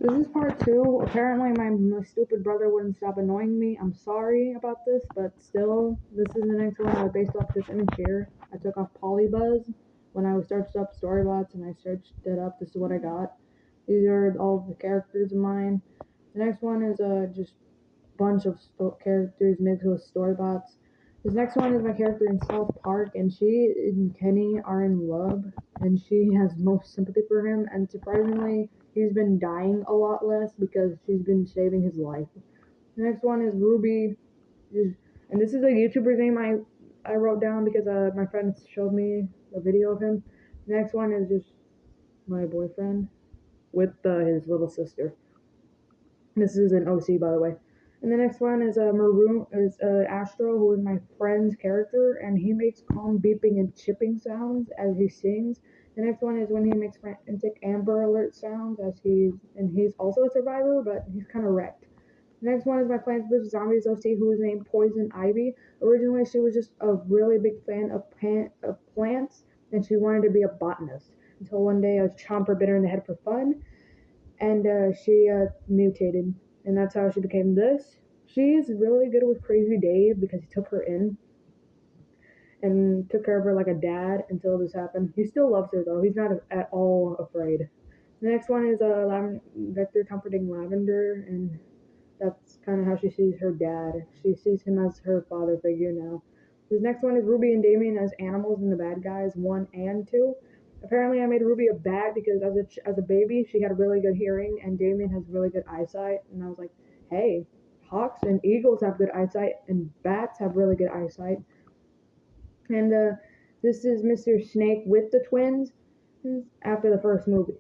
This is part 2. Apparently my stupid brother wouldn't stop annoying me. I'm sorry about this, but still, this is the next one based off this image here. I took off Polybuzz when I searched up Storybots and I searched it up. This is what I got. These are all the characters of mine. The next one is just a bunch of characters mixed with Storybots. This next one is my character in South Park, and she and Kenny are in love, and she has most sympathy for him, and surprisingly, he's been dying a lot less because she's been saving his life. The next one is Ruby, and this is a YouTuber's name I wrote down because my friend showed me a video of him. The next one is just my boyfriend with his little sister. This is an OC, by the way. And the next one is Astro, who is my friend's character, and he makes calm beeping and chipping sounds as he sings. The next one is when he makes frantic Amber Alert sounds he's also a survivor, but he's kind of wrecked. The next one is my Plants vs Zombies OC, who is named Poison Ivy. Originally, she was just a really big fan of plants, and she wanted to be a botanist. Until one day, a chomper bit her in the head for fun, and she mutated, and that's how she became this. She's really good with Crazy Dave because he took her in and took care of her like a dad until this happened. He still loves her though. He's not at all afraid. The next one is Vector comforting Lavender, and that's kind of how she sees her dad. She sees him as her father figure now. This next one is Ruby and Damien as animals in the Bad Guys 1 and 2. Apparently, I made Ruby a bat because as a baby, she had really good hearing, and Damien has really good eyesight. And I was like, hey, hawks and eagles have good eyesight, and bats have really good eyesight. And this is Mr. Snake with the twins after the first movie.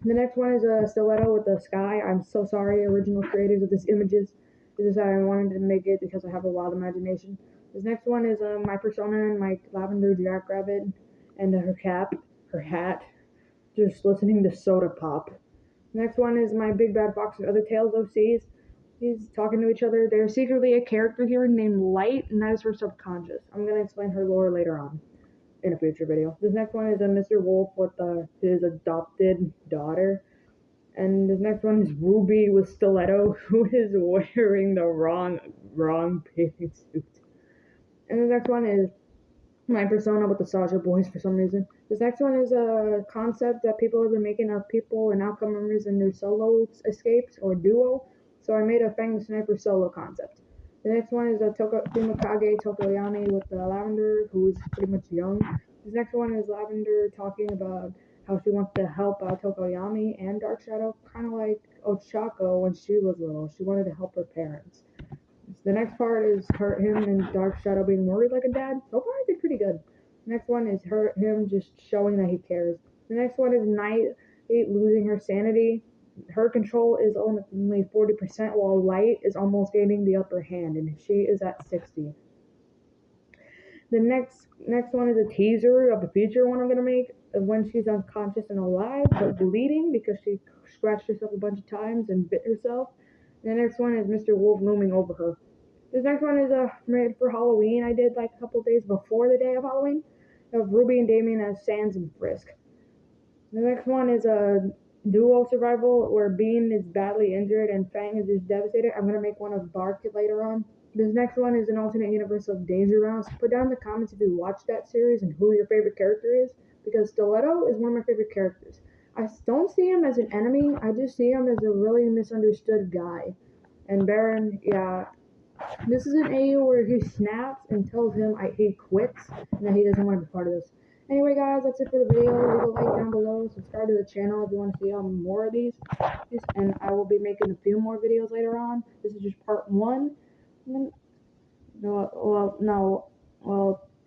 The next one is a stiletto with the sky. I'm so sorry, original creators of this images. This is how I wanted to make it because I have a wild imagination. This next one is my persona and my lavender jackrabbit and her hat, just listening to soda pop. Next one is my big bad fox and other tails OCs. He's talking to each other. There's secretly a character here named Light, and that is her subconscious. I'm going to explain her lore later on in a future video. This next one is a Mr. Wolf with his adopted daughter. And this next one is Ruby with Stiletto, who is wearing the wrong bathing suit. And the next one is my persona with the Sasha boys for some reason. This next one is a concept that people have been making of people and outcome members in their solo escapes or duo. So I made a Fang the Sniper solo concept. The next one is a Fumakage Tokoyami with Lavender, who's pretty much young. This next one is Lavender talking about how she wants to help Tokoyami and Dark Shadow, kind of like Ochako when she was little. She wanted to help her parents. The next part is him and Dark Shadow being worried like a dad. So far, I did pretty good. The next one is him just showing that he cares. The next one is Night losing her sanity. Her control is only 40%, while Light is almost gaining the upper hand, and she is at 60. The next one is a teaser of the future one I'm gonna make of when she's unconscious and alive, but bleeding because she scratched herself a bunch of times and bit herself. The next one is Mr. Wolf looming over her. This next one is made for Halloween. I did like a couple days before the day of Halloween of Ruby and Damien as Sans and Frisk. The next one is a duo survival where Bean is badly injured and Fang is just devastated. I'm gonna make one of Bark later on. This next one is an alternate universe of Danger Mouse. Put down in the comments if you watched that series and who your favorite character is, because Stiletto is one of my favorite characters. I don't see him as an enemy. I just see him as a really misunderstood guy. And Baron, yeah, this is an AU where he snaps and tells him he quits and that he doesn't want to be part of this. Anyway, guys, that's it for the video. Leave a like down below. Subscribe to the channel if you want to see more of these. And I will be making a few more videos later on. This is just part 1.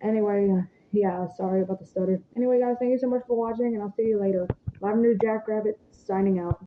Anyway, yeah, sorry about the stutter. Anyway, guys, thank you so much for watching, and I'll see you later. Lavender Jackrabbit signing out.